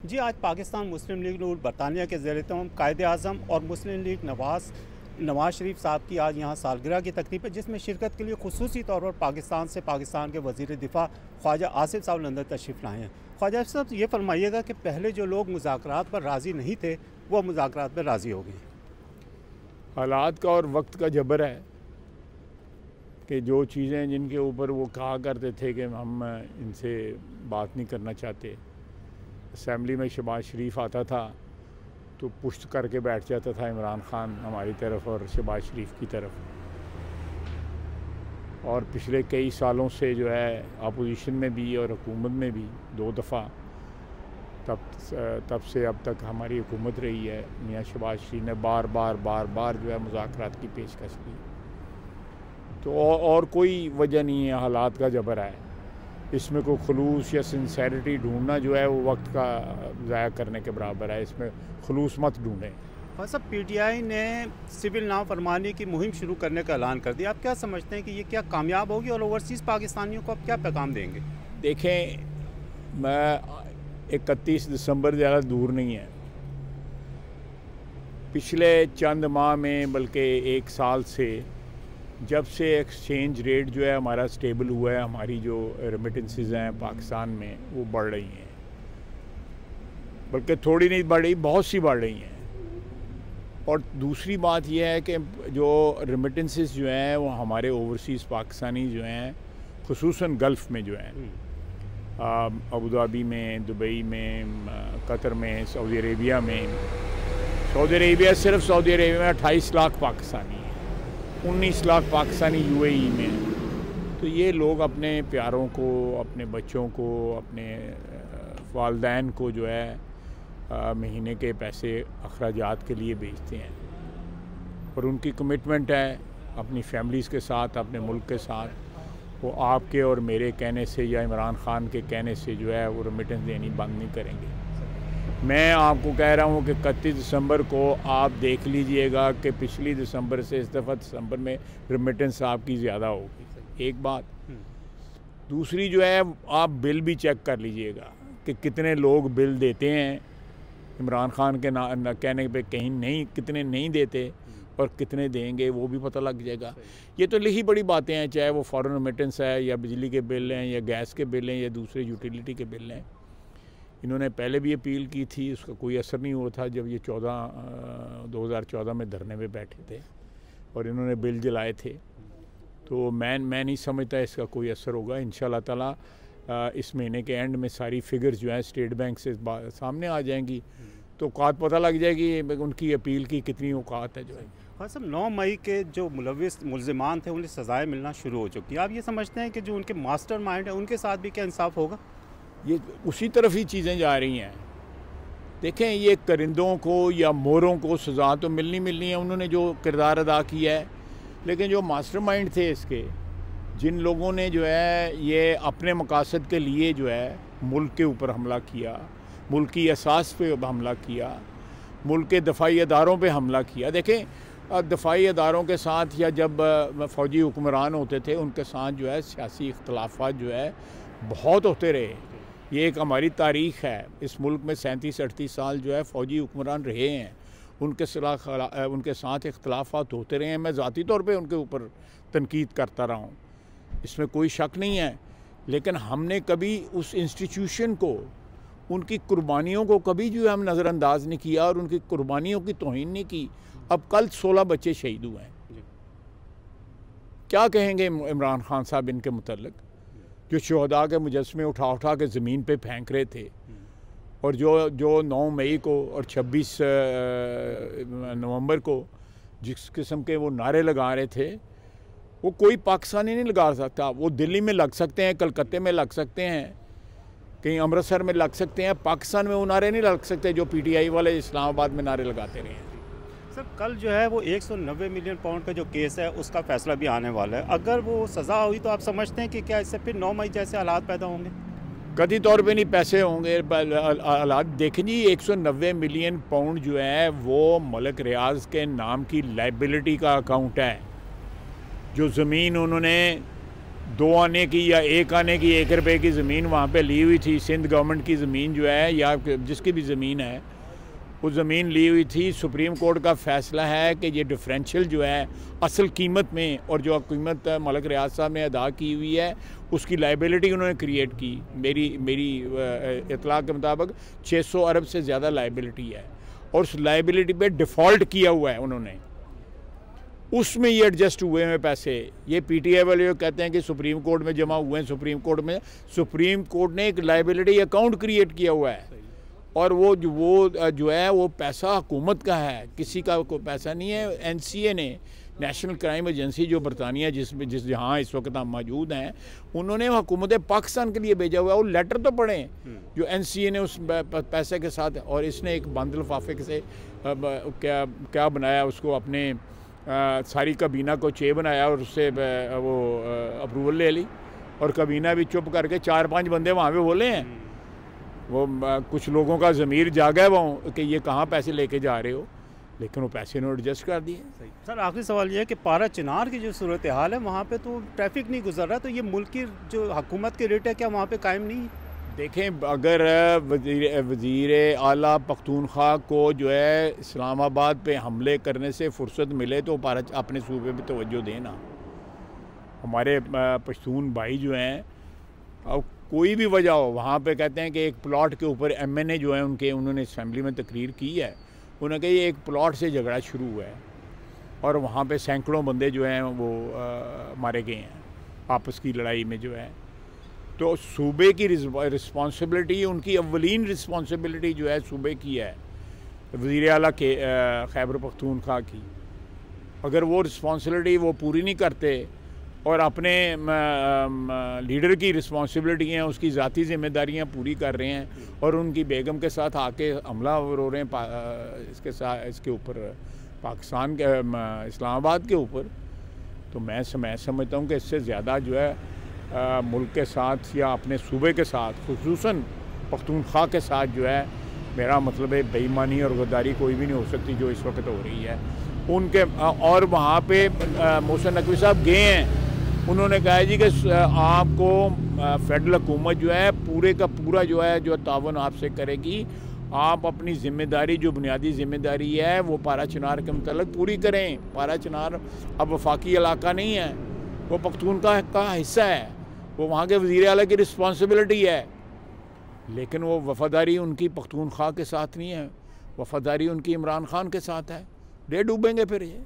जी, आज पाकिस्तान मुस्लिम लीग नून बरतानिया के ज़ेर-ए-तमाम कायद-ए-आज़म और मुस्लिम लीग नवाज़ शरीफ साहब की आज यहाँ सालगिरह की तकरीब है, जिसमें शिरकत के लिए खुसूसी तौर पर पाकिस्तान के वज़ीर दिफ़ा ख्वाजा आसिफ साहब लंदन तशरीफ़ लाए हैं। ख्वाजा आसिफ साहब, ये फरमाइएगा कि पहले जो लोग मुज़ाकरात पर राज़ी नहीं थे, वो मुज़ाकरात पर राज़ी हो गए। हालात का और वक्त का जबर है कि जो चीज़ें जिनके ऊपर वो कहा करते थे कि हम इनसे बात नहीं करना चाहते, असम्बली में शहबाज शरीफ आता था तो पुश्त करके बैठ जाता था इमरान ख़ान हमारी तरफ और शहबाज शरीफ की तरफ। और पिछले कई सालों से जो है अपोजिशन में भी और हुकूमत में भी 2 दफ़ा तब से अब तक हमारी हुकूमत रही है। मियाँ शहबाज शरीफ ने बार बार जो है मुज़ाकरात की पेशकश की। तो और कोई वजह नहीं है, हालात का जबर है। इसमें कोई खलूस या सिंसेरिटी ढूंढना जो है वो वक्त का ज़ाया करने के बराबर है। इसमें खलूस मत ढूंढें। और सब PTI ने सिविल नाफरमानी की मुहिम शुरू करने का ऐलान कर दिया। आप क्या समझते हैं कि ये क्या कामयाब होगी और ओवरसीज़ पाकिस्तानियों को आप क्या पैगाम देंगे? देखें, मैं 31 दिसंबर ज़्यादा दूर नहीं है। पिछले चंद माह में बल्कि 1 साल से जब से एक्सचेंज रेट जो है हमारा स्टेबल हुआ है, हमारी जो रेमिटेंसेस हैं पाकिस्तान में वो बढ़ रही हैं, बल्कि थोड़ी नहीं बढ़ रही, बहुत सी बढ़ रही हैं। और दूसरी बात यह है कि जो रेमिटेंसेस जो हैं वो हमारे ओवरसीज़ पाकिस्तानी जो हैं, खुसूसन गल्फ़ में जो हैं, अबू धाबी में, दुबई में, कतर में, सऊदी अरेबिया में। सिर्फ सऊदी अरेबिया में 28 लाख पाकिस्तानी, 19 लाख पाकिस्तानी UAE में। तो ये लोग अपने प्यारों को, अपने बच्चों को, अपने वालदैन को जो है महीने के पैसे अखराजात के लिए भेजते हैं। और उनकी कमिटमेंट है अपनी फैमिलीज़ के साथ, अपने मुल्क के साथ। वो आपके और मेरे कहने से या इमरान ख़ान के कहने से जो है वो रेमिटेंस देनी बंद नहीं करेंगे। मैं आपको कह रहा हूँ कि 31 दिसंबर को आप देख लीजिएगा कि पिछली दिसंबर से इस दफ़ा दिसंबर में रेमिटेंस आपकी ज़्यादा होगी। एक बात। दूसरी जो है, आप बिल भी चेक कर लीजिएगा कि कितने लोग बिल देते हैं इमरान ख़ान के कहने पे, कहीं नहीं, कितने नहीं देते और कितने देंगे वो भी पता लग जाएगा। ये तो लिखी बड़ी बातें हैं, चाहे वो फॉरेन रेमिटेंस है या बिजली के बिल हैं या गैस के बिल हैं या दूसरे यूटिलिटी के बिल हैं। इन्होंने पहले भी अपील की थी, उसका कोई असर नहीं हुआ था जब ये 2014 में धरने में बैठे थे और इन्होंने बिल जलाए थे। तो मैं नहीं समझता इसका कोई असर होगा। इंशाल्लाह ताला इस महीने के एंड में सारी फिगर्स जो हैं स्टेट बैंक से सामने आ जाएंगी, तो औकात पता लग जाएगी उनकी अपील की कितनी औकात है जो है। हाँ सब, 9 मई के जो मुलज़िमान थे उन्हें सज़ाएँ मिलना शुरू हो चुकी है। आप ये समझते हैं कि जो उनके मास्टरमाइंड है उनके साथ भी क्या इंसाफ होगा? ये उसी तरफ ही चीज़ें जा रही हैं। देखें, ये परिंदों को या मोरों को सज़ा तो मिलनी है, उन्होंने जो किरदार अदा किया है। लेकिन जो मास्टरमाइंड थे इसके, जिन लोगों ने जो है ये अपने मकासद के लिए जो है मुल्क के ऊपर हमला किया, मुल्क की असास पे हमला किया, मुल्क के दफाई अदारों पे हमला किया। देखें, दफाई अदारों के साथ या जब फ़ौजी हुक्मरान होते थे उनके साथ जो है सियासी इख्तलाफात जो है बहुत होते रहे। ये एक हमारी तारीख़ है। इस मुल्क में 37-38 साल जो है फ़ौजी हुक्मरान रहे हैं, उनके साथ इख्तलाफात होते रहे हैं। मैं ज़ाती तौर पे उनके ऊपर तनकीद करता रहा हूँ, इसमें कोई शक नहीं है। लेकिन हमने कभी उस इंस्टीट्यूशन को, उनकी कुर्बानियों को कभी जो है हम नज़रअंदाज नहीं किया और उनकी कुर्बानियों की तौहीन नहीं की। अब कल 16 बच्चे शहीद हुए हैं। क्या कहेंगे इमरान ख़ान साहब इनके मुतल्लिक, जो शहदा के मुजस्मे उठा के ज़मीन पे फेंक रहे थे, और जो 9 मई को और 26 नवंबर को जिस किस्म के वो नारे लगा रहे थे, वो कोई पाकिस्तानी नहीं लगा सकता। वो दिल्ली में लग सकते हैं, कलकत्ते में लग सकते हैं, कहीं अमृतसर में लग सकते हैं, पाकिस्तान में वो नारे नहीं लग सकते जो PTI वाले इस्लामाबाद में नारे लगाते रहे हैं। सर, कल जो है वो 190 मिलियन पाउंड का जो केस है उसका फैसला भी आने वाला है। अगर वो सज़ा हुई तो आप समझते हैं कि क्या इससे फिर 9 मई जैसे हालात पैदा होंगे? कभी तौर पे नहीं पैसे होंगे हालात। देखें जी, 190 मिलियन पाउंड जो है वो मलिक रियाज के नाम की लाइबिलिटी का अकाउंट है। जो ज़मीन उन्होंने 2 आने की या 1 आने की 1 रुपए की ज़मीन वहाँ पे ली हुई थी। सिंध गवर्नमेंट की ज़मीन जो है या जिसकी भी ज़मीन है वो ज़मीन ली हुई थी। सुप्रीम कोर्ट का फ़ैसला है कि ये डिफरेंशियल जो है असल कीमत में और जो कीमत मलिक रियाज साहब ने अदा की हुई है उसकी लाइबिलिटी उन्होंने क्रिएट की। मेरी इतला के मुताबिक 600 अरब से ज़्यादा लाइबिलिटी है और उस लाइबिलिटी पे डिफ़ॉल्ट किया हुआ है उन्होंने, उसमें ये एडजस्ट हुए हैं पैसे। ये पीटीआई वाले कहते हैं कि सुप्रीम कोर्ट में जमा हुए हैं। सुप्रीम कोर्ट ने एक लाइबिलिटी अकाउंट क्रिएट किया हुआ है और वो जो है वो पैसा हुकूमत का है, किसी का कोई पैसा नहीं है। एनसीए ने, नेशनल क्राइम एजेंसी जो बरतानिया जहाँ इस वक्त हम मौजूद हैं, उन्होंने हुकूमत पाकिस्तान के लिए भेजा हुआ है। वो लेटर तो पढ़ें जो एनसीए ने उस पैसे के साथ, और इसने एक बंद लिफाफे से क्या बनाया, उसको अपने सारी काबीना को चे बनाया और उससे वो अप्रूवल ले ली और काबीना भी चुप करके 4-5 बंदे वहाँ पे बोले हैं। वो कुछ लोगों का ज़मीर जागा है वो कि ये कहाँ पैसे लेके जा रहे हो, लेकिन वो पैसे ने एडजस्ट कर दिए। सर आखिरी सवाल ये है कि पारा चिनार की जो सूरत हाल है वहाँ पे तो ट्रैफिक नहीं गुजर रहा, तो ये मुल्क की जो हुकूमत की रेट है क्या वहाँ पे कायम नहीं? देखें, अगर वज़ीर आला पख्तूनख्वा को जो है इस्लामाबाद पे हमले करने से फुर्सत मिले तो अपने सूबे पे तवज्जो देना। हमारे पश्तून भाई जो हैं, अब कोई भी वजह हो, वहाँ पे कहते हैं कि एक प्लॉट के ऊपर एमएनए जो है उन्होंने असम्बली में तकरीर की है, उन्होंने कहा ये एक प्लॉट से झगड़ा शुरू हुआ है और वहाँ पे सैकड़ों बंदे जो हैं वो मारे गए हैं आपस की लड़ाई में जो है। तो सूबे की रिस्पॉन्सिबिलिटी, उनकी अव्वलीन रिस्पॉन्सिबिलिटी जो है सूबे की है, वज़ीर आला के खैबर पख्तूनख्वा की। अगर वो रिस्पॉन्सिबिलिटी वो पूरी नहीं करते और अपने लीडर की रिस्पॉन्सिबिलिटी हैं, उसकी ज़ाती ज़िम्मेदारियाँ पूरी कर रहे हैं और उनकी बेगम के साथ आके हमला हो रहे हैं इसके ऊपर पाकिस्तान के इस्लामाबाद के ऊपर, तो मैं समझता हूँ कि इससे ज़्यादा जो है मुल्क के साथ या अपने सूबे के साथ, खुसूसन पख्तूनख्वा के साथ जो है, मेरा मतलब है बेईमानी और गद्दारी कोई भी नहीं हो सकती जो इस वक्त हो रही है उनके। और वहाँ पे मोहसिन नकवी साहब गए हैं, उन्होंने कहा है जी कि आपको फेडरल हुकूमत जो है पूरे का पूरा जो है जो तावन आपसे करेगी, आप अपनी ज़िम्मेदारी जो बुनियादी ज़िम्मेदारी है वो पारा चिनार के मतलब पूरी करें। पारा चिनार अब वफाकी इलाका नहीं है, वो पख्तूनख्वा का हिस्सा है, वो वहाँ के वज़ीर आला की रिस्पॉन्सिबिलिटी है, लेकिन वो वफ़ादारी उनकी पख्तूनख्वा के साथ नहीं है, वफ़ादारी उनकी इमरान खान के साथ है। डूबेंगे फिर ये।